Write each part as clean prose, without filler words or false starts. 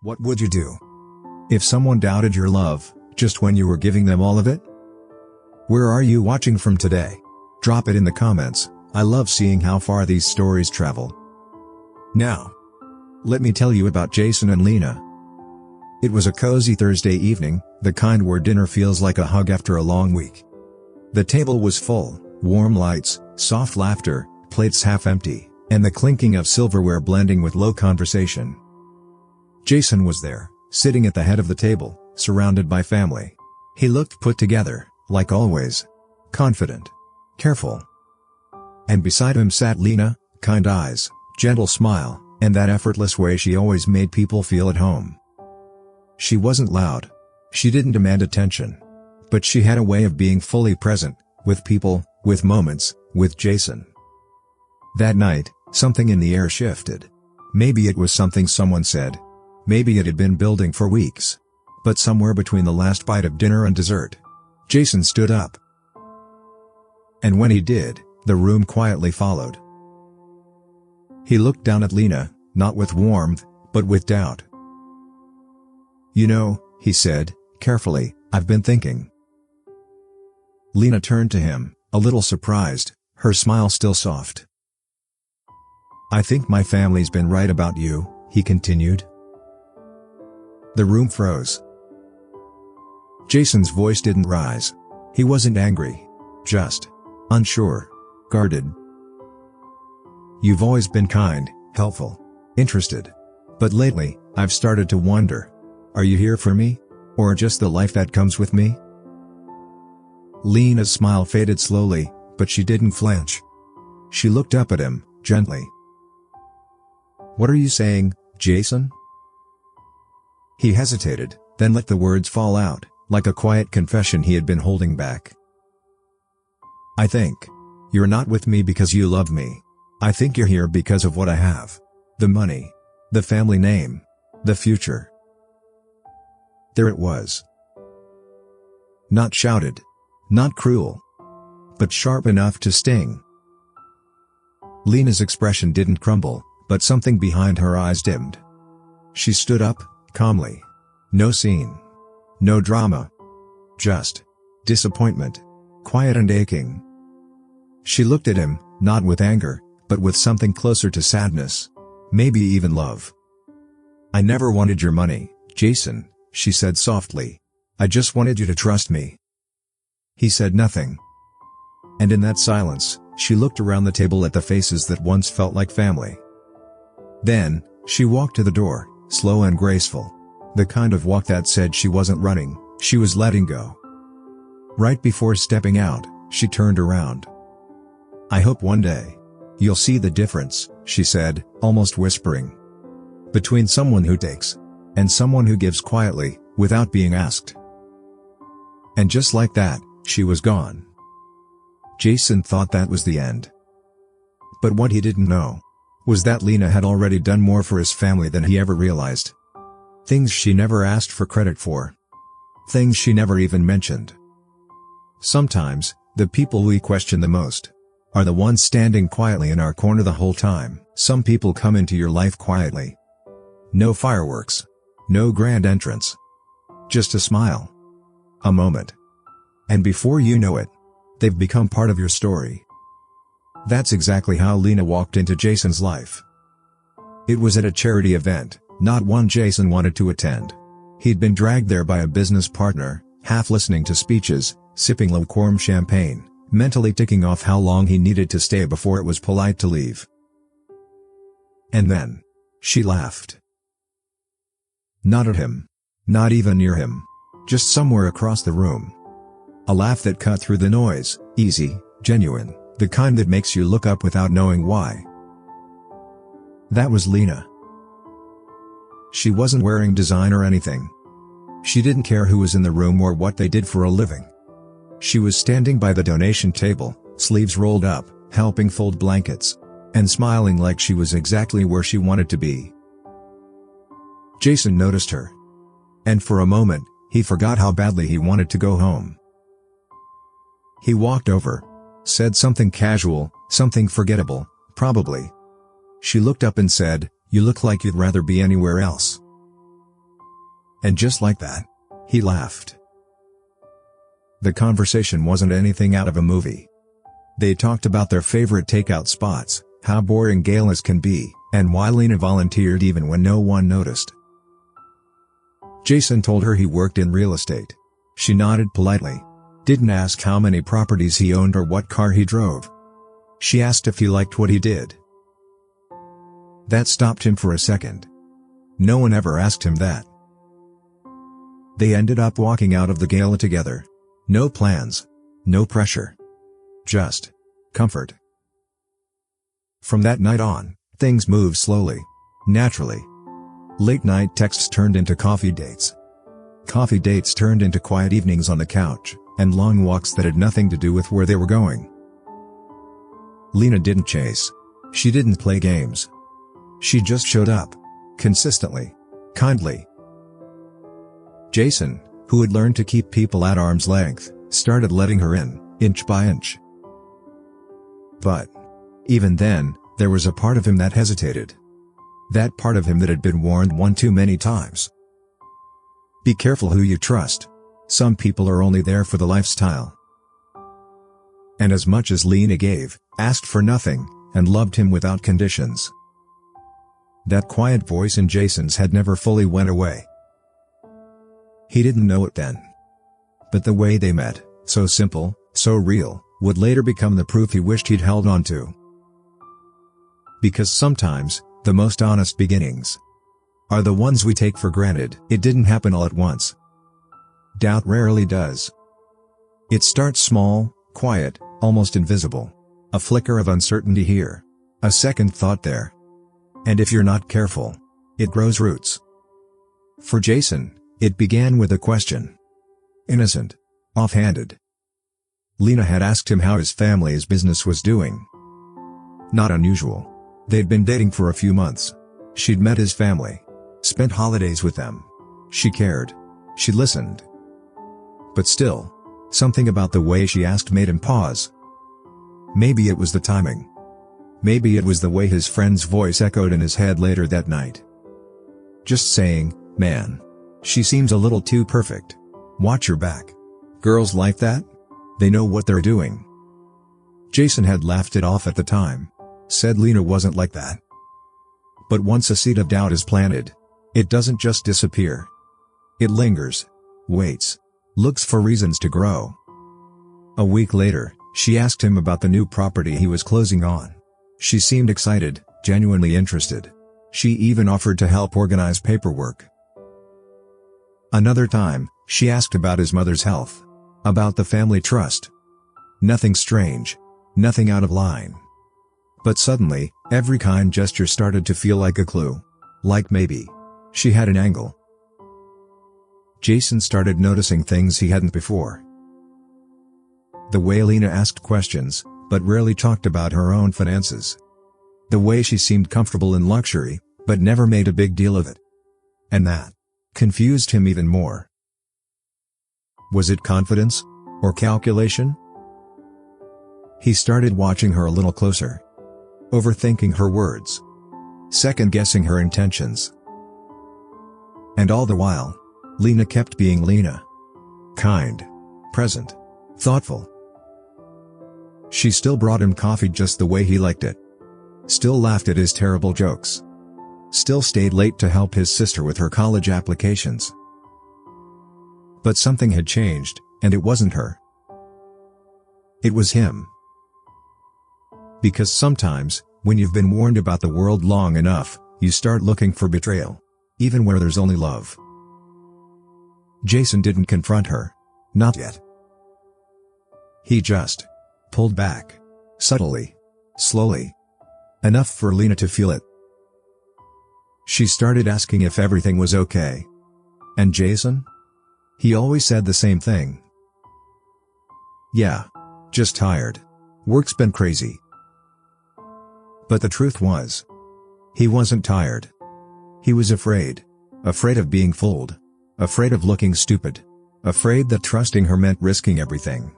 What would you do if someone doubted your love, just when you were giving them all of it? Where are you watching from today? Drop it in the comments. I love seeing how far these stories travel. Now, let me tell you about Jason and Lena. It was a cozy Thursday evening, the kind where dinner feels like a hug after a long week. The table was full, warm lights, soft laughter, plates half empty, and the clinking of silverware blending with low conversation. Jason was there, sitting at the head of the table, surrounded by family. He looked put together, like always. Confident. Careful. And beside him sat Lena, kind eyes, gentle smile, and that effortless way she always made people feel at home. She wasn't loud. She didn't demand attention. But she had a way of being fully present, with people, with moments, with Jason. That night, something in the air shifted. Maybe it was something someone said. Maybe it had been building for weeks. But somewhere between the last bite of dinner and dessert, Jason stood up. And when he did, the room quietly followed. He looked down at Lena, not with warmth, but with doubt. "You know," he said, carefully, "I've been thinking." Lena turned to him, a little surprised, her smile still soft. "I think my family's been right about you," he continued. The room froze. Jason's voice didn't rise. He wasn't angry. Just unsure. Guarded. "You've always been kind, helpful, interested. But lately, I've started to wonder. Are you here for me? Or just the life that comes with me?" Lena's smile faded slowly, but she didn't flinch. She looked up at him, gently. "What are you saying, Jason?" He hesitated, then let the words fall out, like a quiet confession he had been holding back. "I think you're not with me because you love me. I think you're here because of what I have. The money. The family name. The future." There it was. Not shouted. Not cruel. But sharp enough to sting. Lena's expression didn't crumble, but something behind her eyes dimmed. She stood up, calmly. No scene. No drama. Just disappointment. Quiet and aching. She looked at him, not with anger, but with something closer to sadness. Maybe even love. "I never wanted your money, Jason," she said softly. "I just wanted you to trust me." He said nothing. And in that silence, she looked around the table at the faces that once felt like family. Then, she walked to the door, slow and graceful. The kind of walk that said she wasn't running, she was letting go. Right before stepping out, she turned around. "I hope one day you'll see the difference," she said, almost whispering. "Between someone who takes and someone who gives quietly, without being asked." And just like that, she was gone. Jason thought that was the end. But what he didn't know was that Lena had already done more for his family than he ever realized. Things she never asked for credit for. Things she never even mentioned. Sometimes, the people we question the most are the ones standing quietly in our corner the whole time. Some people come into your life quietly. No fireworks. No grand entrance. Just a smile. A moment. And before you know it, they've become part of your story. That's exactly how Lena walked into Jason's life. It was at a charity event, not one Jason wanted to attend. He'd been dragged there by a business partner, half listening to speeches, sipping lukewarm champagne, mentally ticking off how long he needed to stay before it was polite to leave. And then, she laughed. Not at him. Not even near him. Just somewhere across the room. A laugh that cut through the noise, easy, genuine, the kind that makes you look up without knowing why. That was Lena. She wasn't wearing design or anything. She didn't care who was in the room or what they did for a living. She was standing by the donation table, sleeves rolled up, helping fold blankets, and smiling like she was exactly where she wanted to be. Jason noticed her. And for a moment, he forgot how badly he wanted to go home. He walked over. Said something casual, something forgettable, probably. She looked up and said, "You look like you'd rather be anywhere else." And just like that, he laughed. The conversation wasn't anything out of a movie. They talked about their favorite takeout spots, how boring galas can be, and why Lena volunteered even when no one noticed. Jason told her he worked in real estate. She nodded politely. Didn't ask how many properties he owned or what car he drove. She asked if he liked what he did. That stopped him for a second. No one ever asked him that. They ended up walking out of the gala together. No plans. No pressure. Just comfort. From that night on, things moved slowly. Naturally. Late-night texts turned into coffee dates. Coffee dates turned into quiet evenings on the couch, and long walks that had nothing to do with where they were going. Lena didn't chase. She didn't play games. She just showed up. Consistently. Kindly. Jason, who had learned to keep people at arm's length, started letting her in, inch by inch. But even then, there was a part of him that hesitated. That part of him that had been warned one too many times. Be careful who you trust. Some people are only there for the lifestyle. And as much as Lena gave, asked for nothing, and loved him without conditions. That quiet voice in Jason's head never fully went away. He didn't know it then. But the way they met, so simple, so real, would later become the proof he wished he'd held on to. Because sometimes, the most honest beginnings are the ones we take for granted. It didn't happen all at once. Doubt rarely does. It starts small, quiet, almost invisible. A flicker of uncertainty here. A second thought there. And if you're not careful, it grows roots. For Jason, it began with a question. Innocent. Offhanded. Lena had asked him how his family's business was doing. Not unusual. They'd been dating for a few months. She'd met his family. Spent holidays with them. She cared. She listened. But still, something about the way she asked made him pause. Maybe it was the timing. Maybe it was the way his friend's voice echoed in his head later that night. Just saying, man. She seems a little too perfect. Watch your back. Girls like that? They know what they're doing. Jason had laughed it off at the time. Said Lena wasn't like that. But once a seed of doubt is planted, it doesn't just disappear. It lingers. Waits. Looks for reasons to grow. A week later, she asked him about the new property he was closing on. She seemed excited, genuinely interested. She even offered to help organize paperwork. Another time, she asked about his mother's health. About the family trust. Nothing strange. Nothing out of line. But suddenly, every kind gesture started to feel like a clue. Like maybe she had an angle. Jason started noticing things he hadn't before. The way Lena asked questions, but rarely talked about her own finances. The way she seemed comfortable in luxury, but never made a big deal of it. And that confused him even more. Was it confidence? Or calculation? He started watching her a little closer. Overthinking her words. Second-guessing her intentions. And all the while, Lena kept being Lena. Kind. Present. Thoughtful. She still brought him coffee just the way he liked it. Still laughed at his terrible jokes. Still stayed late to help his sister with her college applications. But something had changed, and it wasn't her. It was him. Because sometimes, when you've been warned about the world long enough, you start looking for betrayal. Even where there's only love. Jason didn't confront her. Not yet. He just pulled back. Subtly. Slowly. Enough for Lena to feel it. She started asking if everything was okay. And Jason? He always said the same thing. Yeah. Just tired. Work's been crazy. But the truth was, he wasn't tired. He was afraid. Afraid of being fooled. Afraid of looking stupid. Afraid that trusting her meant risking everything.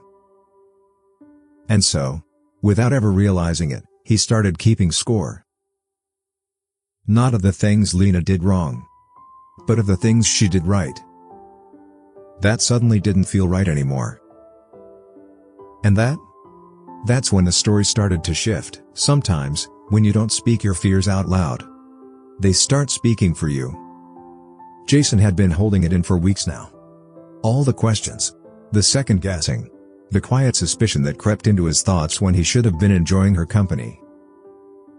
And so, without ever realizing it, he started keeping score. Not of the things Lena did wrong, but of the things she did right. That suddenly didn't feel right anymore. And that's when the story started to shift. Sometimes, when you don't speak your fears out loud, they start speaking for you. Jason had been holding it in for weeks now. All the questions, the second-guessing, the quiet suspicion that crept into his thoughts when he should have been enjoying her company.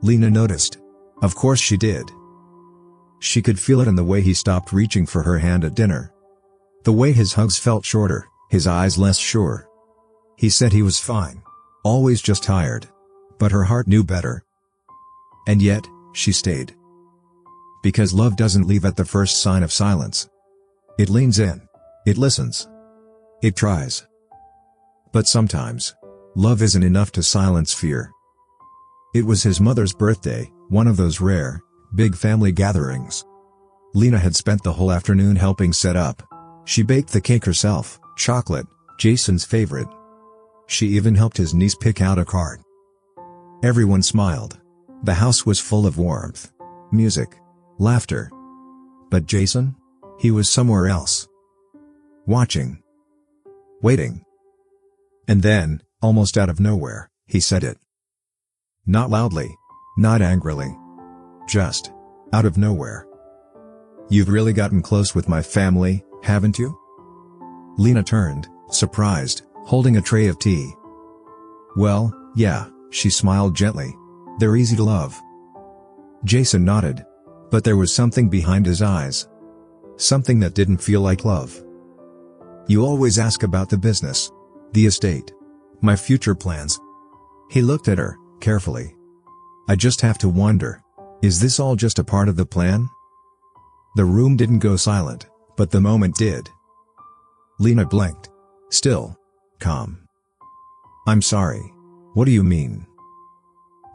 Lena noticed. Of course she did. She could feel it in the way he stopped reaching for her hand at dinner. The way his hugs felt shorter, his eyes less sure. He said he was fine. Always just tired. But her heart knew better. And yet, she stayed. Because love doesn't leave at the first sign of silence. It leans in. It listens. It tries. But sometimes, love isn't enough to silence fear. It was his mother's birthday, one of those rare, big family gatherings. Lena had spent the whole afternoon helping set up. She baked the cake herself, chocolate, Jason's favorite. She even helped his niece pick out a card. Everyone smiled. The house was full of warmth, music, laughter. But Jason? He was somewhere else. Watching. Waiting. And then, almost out of nowhere, he said it. Not loudly. Not angrily. Just, out of nowhere. You've really gotten close with my family, haven't you? Lena turned, surprised, holding a tray of tea. Well, yeah, she smiled gently. They're easy to love. Jason nodded. But there was something behind his eyes. Something that didn't feel like love. You always ask about the business. The estate. My future plans. He looked at her, carefully. I just have to wonder. Is this all just a part of the plan? The room didn't go silent, but the moment did. Lena blinked. Still. Calm. I'm sorry. What do you mean?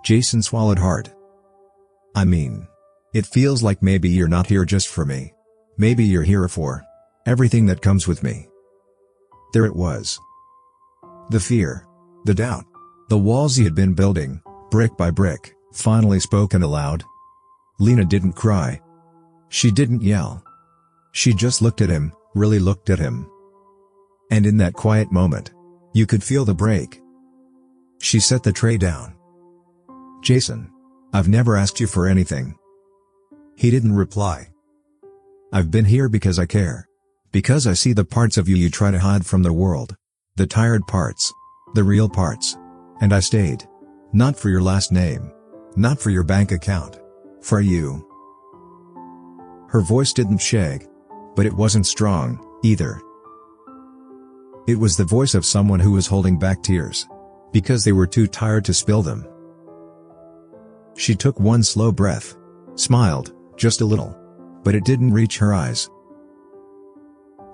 Jason swallowed hard. I mean, it feels like maybe you're not here just for me. Maybe you're here for everything that comes with me. There it was. The fear. The doubt. The walls he had been building, brick by brick, finally spoken aloud. Lena didn't cry. She didn't yell. She just looked at him, really looked at him. And in that quiet moment, you could feel the break. She set the tray down. Jason, I've never asked you for anything. He didn't reply. I've been here because I care. Because I see the parts of you you try to hide from the world. The tired parts. The real parts. And I stayed. Not for your last name. Not for your bank account. For you. Her voice didn't shake. But it wasn't strong, either. It was the voice of someone who was holding back tears. Because they were too tired to spill them. She took one slow breath. Smiled, just a little. But it didn't reach her eyes.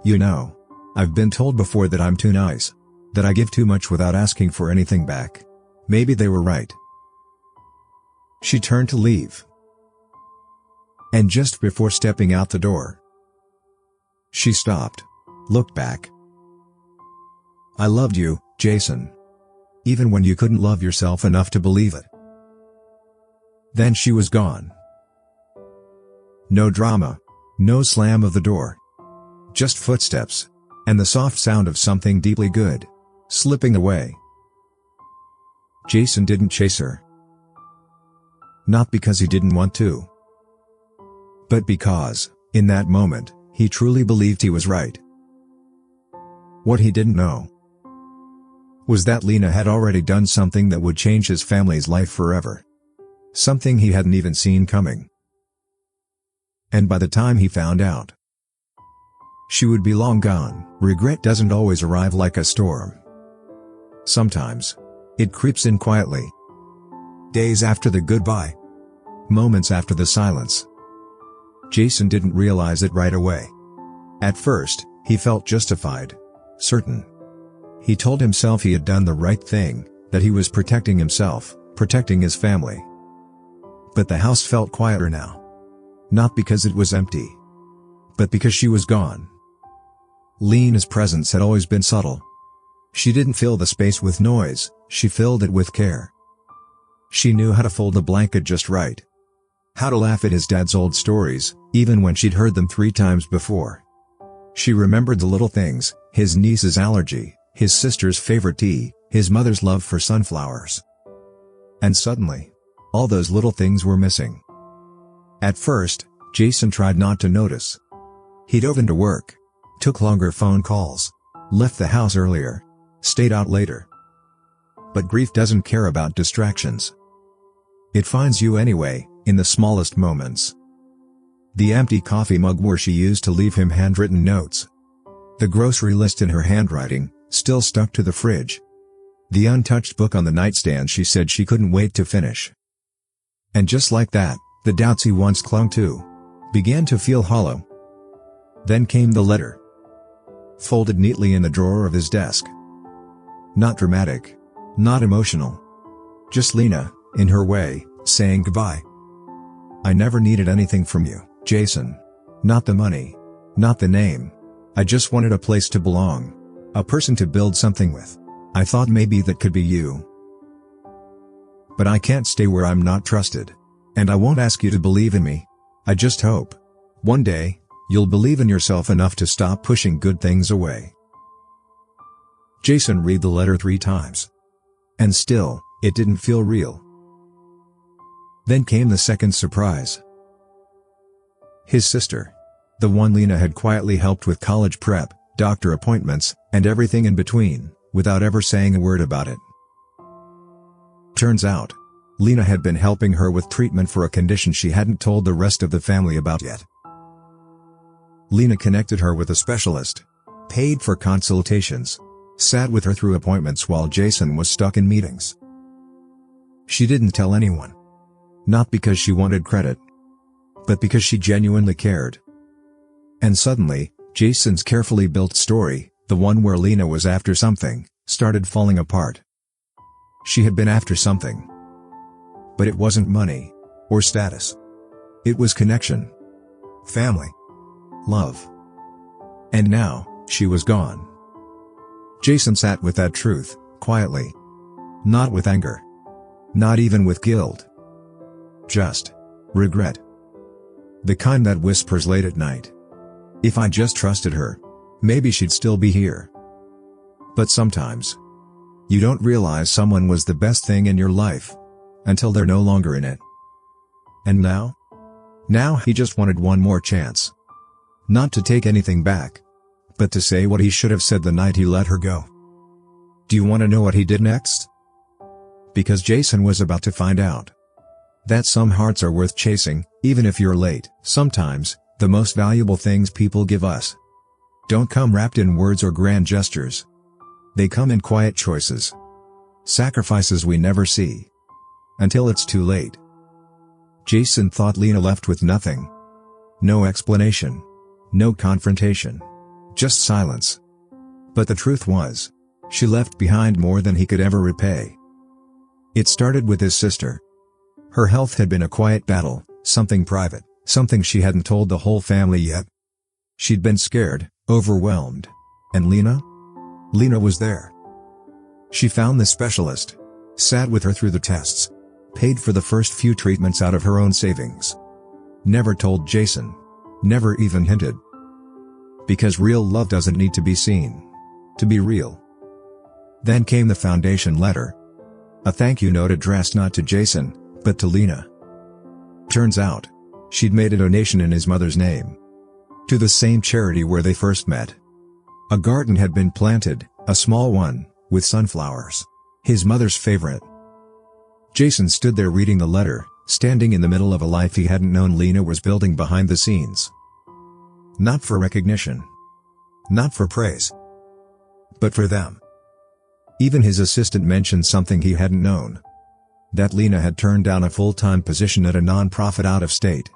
You know, I've been told before that I'm too nice. That I give too much without asking for anything back. Maybe they were right. She turned to leave. And just before stepping out the door, she stopped. Looked back. I loved you, Jason. Even when you couldn't love yourself enough to believe it. Then she was gone. No drama. No slam of the door. Just footsteps. And the soft sound of something deeply good. Slipping away. Jason didn't chase her. Not because he didn't want to. But because, in that moment, he truly believed he was right. What he didn't know was that Lena had already done something that would change his family's life forever. Something he hadn't even seen coming. And by the time he found out, she would be long gone. Regret doesn't always arrive like a storm. Sometimes, it creeps in quietly. Days after the goodbye. Moments after the silence. Jason didn't realize it right away. At first, he felt justified. Certain. He told himself he had done the right thing, that he was protecting himself, protecting his family. But the house felt quieter now. Not because it was empty. But because she was gone. Lena's presence had always been subtle. She didn't fill the space with noise, she filled it with care. She knew how to fold the blanket just right. How to laugh at his dad's old stories, even when she'd heard them 3 times before. She remembered the little things, his niece's allergy, his sister's favorite tea, his mother's love for sunflowers. And suddenly, all those little things were missing. At first, Jason tried not to notice. He dove into work, took longer phone calls, left the house earlier, stayed out later. But grief doesn't care about distractions. It finds you anyway, in the smallest moments. The empty coffee mug where she used to leave him handwritten notes. The grocery list in her handwriting, still stuck to the fridge. The untouched book on the nightstand she said she couldn't wait to finish. And just like that, the doubts he once clung to began to feel hollow. Then came the letter. Folded neatly in the drawer of his desk. Not dramatic. Not emotional. Just Lena, in her way, saying goodbye. I never needed anything from you, Jason. Not the money. Not the name. I just wanted a place to belong. A person to build something with. I thought maybe that could be you. But I can't stay where I'm not trusted. And I won't ask you to believe in me. I just hope one day, you'll believe in yourself enough to stop pushing good things away. Jason read the letter 3 times. And still, it didn't feel real. Then came the second surprise. His sister. The one Lena had quietly helped with college prep, doctor appointments, and everything in between, without ever saying a word about it. Turns out, Lena had been helping her with treatment for a condition she hadn't told the rest of the family about yet. Lena connected her with a specialist, paid for consultations, sat with her through appointments while Jason was stuck in meetings. She didn't tell anyone. Not because she wanted credit, but because she genuinely cared. And suddenly, Jason's carefully built story, the one where Lena was after something, started falling apart. She had been after something. But it wasn't money, or status. It was connection. Family. Love. And now, she was gone. Jason sat with that truth, quietly. Not with anger. Not even with guilt. Just regret. The kind that whispers late at night. If I just trusted her, maybe she'd still be here. But sometimes, you don't realize someone was the best thing in your life until they're no longer in it. And now? Now he just wanted one more chance. Not to take anything back, but to say what he should have said the night he let her go. Do you want to know what he did next? Because Jason was about to find out that some hearts are worth chasing, even if you're late. Sometimes, the most valuable things people give us don't come wrapped in words or grand gestures. They come in quiet choices. Sacrifices we never see. Until it's too late. Jason thought Lena left with nothing. No explanation. No confrontation. Just silence. But the truth was, she left behind more than he could ever repay. It started with his sister. Her health had been a quiet battle, something private, something she hadn't told the whole family yet. She'd been scared, overwhelmed. And Lena? Lena was there. She found the specialist, sat with her through the tests, paid for the first few treatments out of her own savings. Never told Jason. Never even hinted. Because real love doesn't need to be seen to be real. Then came the foundation letter. A thank you note addressed not to Jason, but to Lena. Turns out, she'd made a donation in his mother's name. To the same charity where they first met. A garden had been planted, a small one, with sunflowers. His mother's favorite. Jason stood there reading the letter, standing in the middle of a life he hadn't known Lena was building behind the scenes. Not for recognition. Not for praise. But for them. Even his assistant mentioned something he hadn't known. That Lena had turned down a full-time position at a non-profit out of state.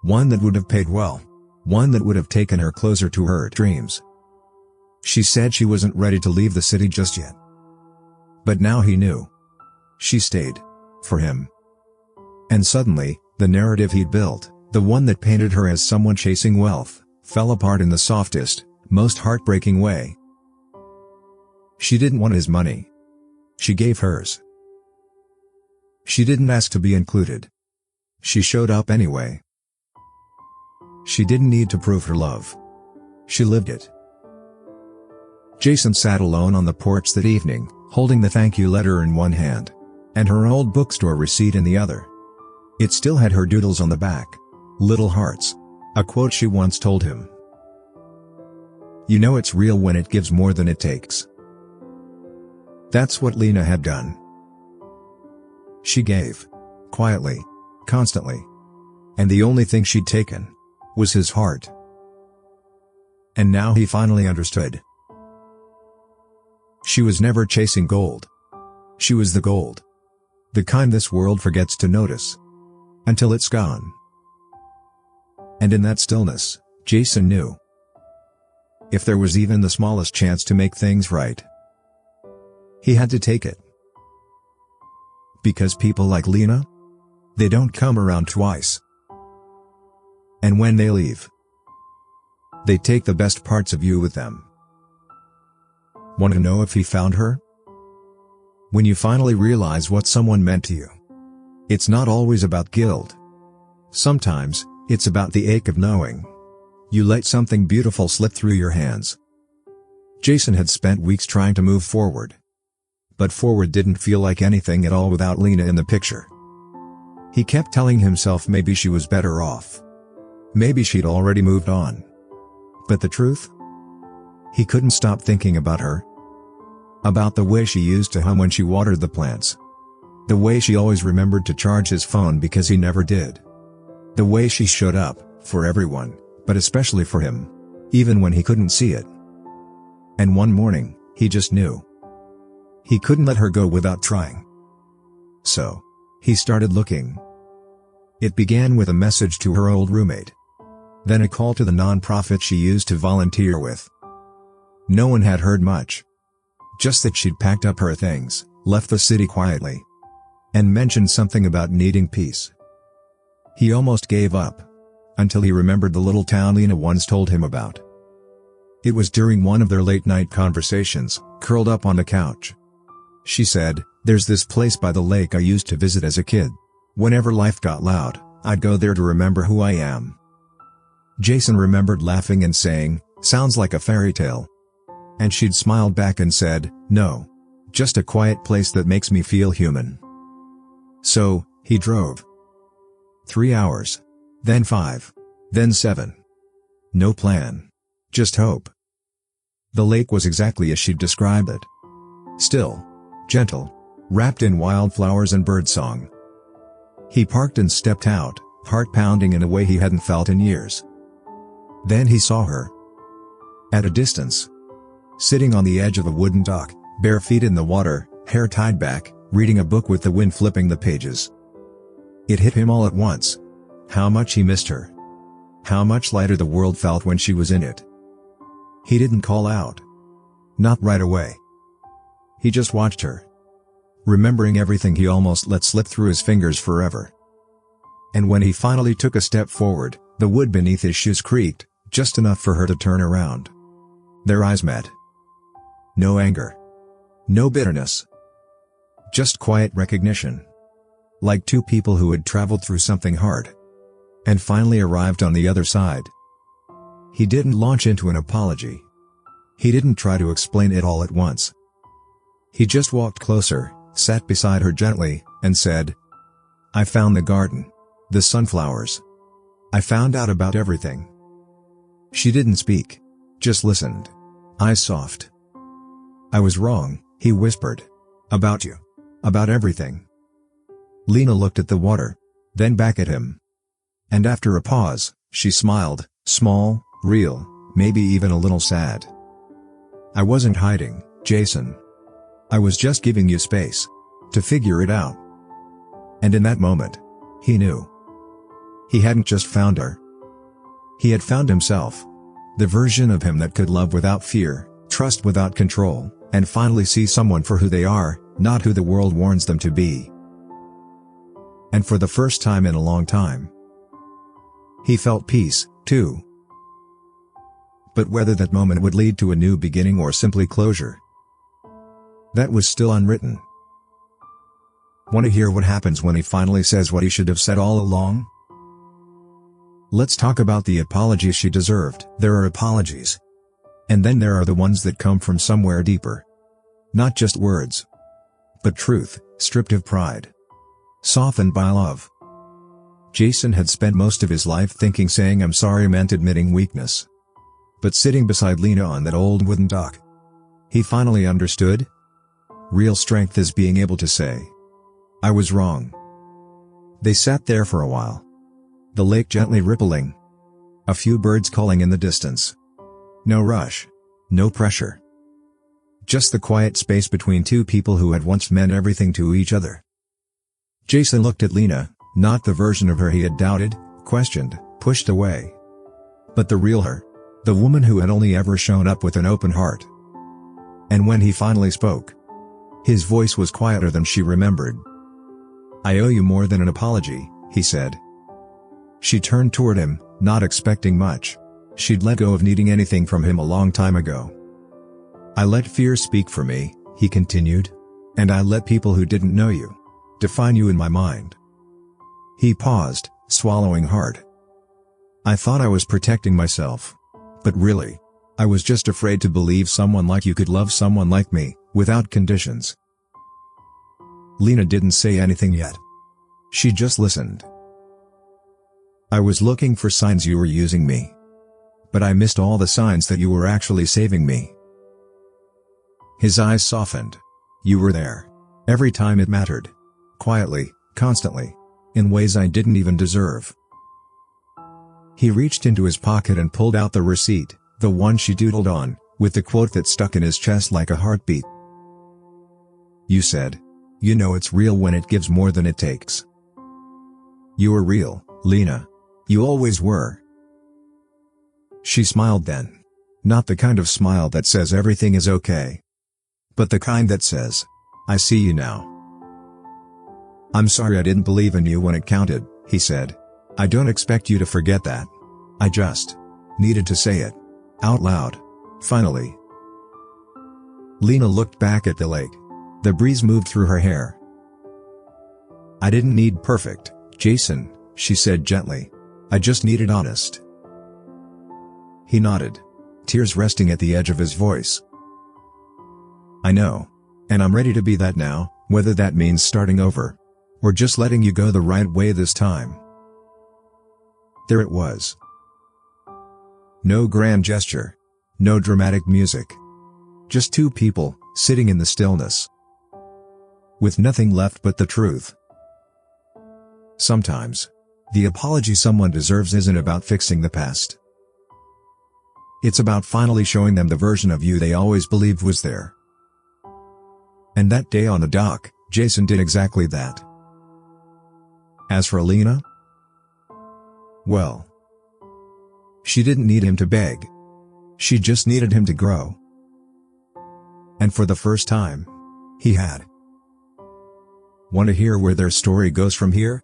One that would have paid well. One that would have taken her closer to her dreams. She said she wasn't ready to leave the city just yet. But now he knew. She stayed. For him. And suddenly, the narrative he'd built, the one that painted her as someone chasing wealth, fell apart in the softest, most heartbreaking way. She didn't want his money. She gave hers. She didn't ask to be included. she showed up anyway. She didn't need to prove her love. She lived it. Jason sat alone on the porch that evening, holding the thank you letter in one hand, and her old bookstore receipt in the other. It still had her doodles on the back. Little hearts. A quote she once told him. You know it's real when it gives more than it takes. That's what Lena had done. She gave. Quietly. Constantly. And the only thing she'd taken was his heart. And now he finally understood. She was never chasing gold. She was the gold. The kind this world forgets to notice. Until it's gone. And in that stillness, Jason knew. If there was even the smallest chance to make things right, he had to take it. Because people like Lena? They don't come around twice. And when they leave, they take the best parts of you with them. Want to know if he found her? When you finally realize what someone meant to you, it's not always about guilt. Sometimes, it's about the ache of knowing you let something beautiful slip through your hands. Jason had spent weeks trying to move forward. But forward didn't feel like anything at all without Lena in the picture. He kept telling himself maybe she was better off. Maybe she'd already moved on. But the truth? He couldn't stop thinking about her. About the way she used to hum when she watered the plants. The way she always remembered to charge his phone because he never did. The way she showed up, for everyone, but especially for him. Even when he couldn't see it. And one morning, he just knew. He couldn't let her go without trying. So, he started looking. It began with a message to her old roommate. Then a call to the nonprofit she used to volunteer with. No one had heard much. Just that she'd packed up her things, left the city quietly, and mentioned something about needing peace. He almost gave up. Until he remembered the little town Lena once told him about. It was during one of their late-night conversations, curled up on the couch. She said, "There's this place by the lake I used to visit as a kid. Whenever life got loud, I'd go there to remember who I am." Jason remembered laughing and saying, "Sounds like a fairy tale." And she'd smiled back and said, "No. Just a quiet place that makes me feel human." So, he drove. 3 hours. Then 5. Then 7. No plan. Just hope. The lake was exactly as she'd described it. Still. Gentle. Wrapped in wildflowers and birdsong. He parked and stepped out, heart pounding in a way he hadn't felt in years. Then he saw her. At a distance. Sitting on the edge of a wooden dock, bare feet in the water, hair tied back, reading a book with the wind flipping the pages. It hit him all at once. How much he missed her. How much lighter the world felt when she was in it. He didn't call out. Not right away. He just watched her. Remembering everything he almost let slip through his fingers forever. And when he finally took a step forward, the wood beneath his shoes creaked, just enough for her to turn around. Their eyes met. No anger. No bitterness. Just quiet recognition. Like two people who had traveled through something hard. And finally arrived on the other side. He didn't launch into an apology. He didn't try to explain it all at once. He just walked closer, sat beside her gently, and said, "I found the garden. The sunflowers. I found out about everything." She didn't speak. Just listened. Eyes soft. "I was wrong," he whispered. "About you. About everything." Lena looked at the water. Then back at him. And after a pause, she smiled, small, real, maybe even a little sad. "I wasn't hiding, Jason. I was just giving you space. To figure it out." And in that moment, he knew. He hadn't just found her. He had found himself. The version of him that could love without fear, trust without control, and finally see someone for who they are, not who the world warns them to be. And for the first time in a long time, he felt peace, too. But whether that moment would lead to a new beginning or simply closure, that was still unwritten. Want to hear what happens when he finally says what he should have said all along? Let's talk about the apology she deserved. There are apologies. And then there are the ones that come from somewhere deeper. Not just words. But truth, stripped of pride. Softened by love. Jason had spent most of his life thinking saying I'm sorry meant admitting weakness. But sitting beside Lena on that old wooden dock, he finally understood. Real strength is being able to say, I was wrong. They sat there for a while. The lake gently rippling. A few birds calling in the distance. No rush. No pressure. Just the quiet space between two people who had once meant everything to each other. Jason looked at Lena, not the version of her he had doubted, questioned, pushed away. But the real her. The woman who had only ever shown up with an open heart. And when he finally spoke, his voice was quieter than she remembered. I owe you more than an apology, he said. She turned toward him, not expecting much. She'd let go of needing anything from him a long time ago. I let fear speak for me, he continued. And I let people who didn't know you define you in my mind. He paused, swallowing hard. I thought I was protecting myself. But really, I was just afraid to believe someone like you could love someone like me, without conditions. Lena didn't say anything yet. She just listened. I was looking for signs you were using me. But I missed all the signs that you were actually saving me. His eyes softened. You were there. Every time it mattered. Quietly, constantly. In ways I didn't even deserve. He reached into his pocket and pulled out the receipt, the one she doodled on, with the quote that stuck in his chest like a heartbeat. You said, you know it's real when it gives more than it takes. You were real, Lena. You always were. She smiled then. Not the kind of smile that says everything is okay. But the kind that says, I see you now. I'm sorry I didn't believe in you when it counted, he said. I don't expect you to forget that. I just needed to say it. Out loud. Finally. Lena looked back at the lake. The breeze moved through her hair. I didn't need perfect, Jason, she said gently. I just needed honest. He nodded. Tears resting at the edge of his voice. I know. And I'm ready to be that now, whether that means starting over. Or just letting you go the right way this time. There it was. No grand gesture. No dramatic music. Just two people, sitting in the stillness. With nothing left but the truth. Sometimes, the apology someone deserves isn't about fixing the past. It's about finally showing them the version of you they always believed was there. And that day on the dock, Jason did exactly that. As for Lena? Well, she didn't need him to beg. She just needed him to grow. And for the first time, he had. Want to hear where their story goes from here?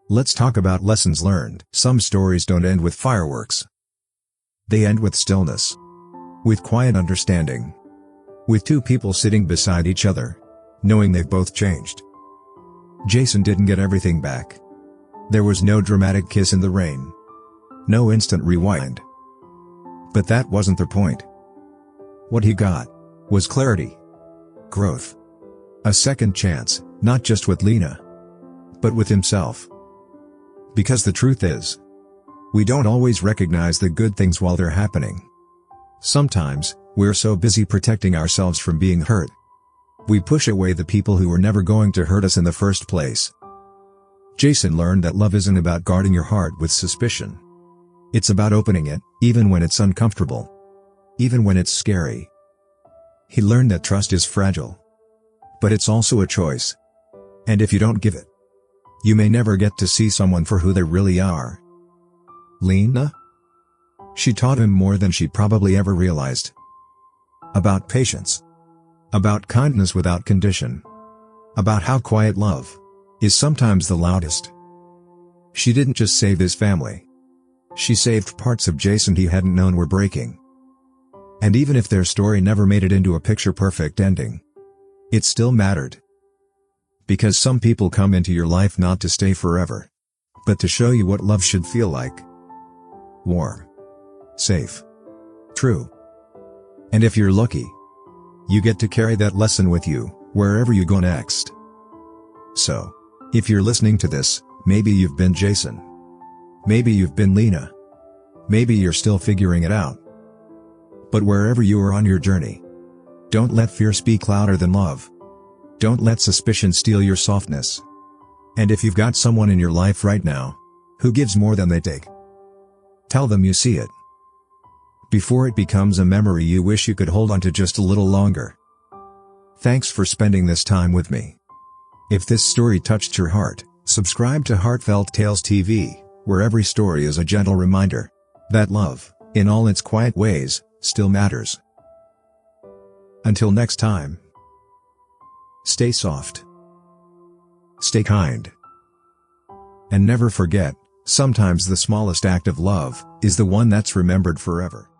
Let's talk about lessons learned. Some stories don't end with fireworks. They end with stillness. With quiet understanding. With two people sitting beside each other, knowing they've both changed. Jason didn't get everything back. There was no dramatic kiss in the rain. No instant rewind. But that wasn't the point. What he got was clarity. Growth. A second chance, not just with Lena, but with himself. Because the truth is, we don't always recognize the good things while they're happening. Sometimes, we're so busy protecting ourselves from being hurt. We push away the people who were never going to hurt us in the first place. Jason learned that love isn't about guarding your heart with suspicion. It's about opening it, even when it's uncomfortable. Even when it's scary. He learned that trust is fragile. But it's also a choice. And if you don't give it, you may never get to see someone for who they really are. Lena? She taught him more than she probably ever realized. About patience. About kindness without condition. About how quiet love is sometimes the loudest. She didn't just save his family. She saved parts of Jason he hadn't known were breaking. And even if their story never made it into a picture-perfect ending, it still mattered. Because some people come into your life not to stay forever, but to show you what love should feel like. Warm. Safe. True. And if you're lucky, you get to carry that lesson with you, wherever you go next. So, if you're listening to this, maybe you've been Jason. Maybe you've been Lena. Maybe you're still figuring it out. But wherever you are on your journey, don't let fear speak louder than love. Don't let suspicion steal your softness. And if you've got someone in your life right now, who gives more than they take, tell them you see it, before it becomes a memory you wish you could hold on to just a little longer. Thanks for spending this time with me. If this story touched your heart, subscribe to Heartfelt Tales TV, where every story is a gentle reminder that love, in all its quiet ways, still matters. Until next time, stay soft, stay kind, and never forget, sometimes the smallest act of love is the one that's remembered forever.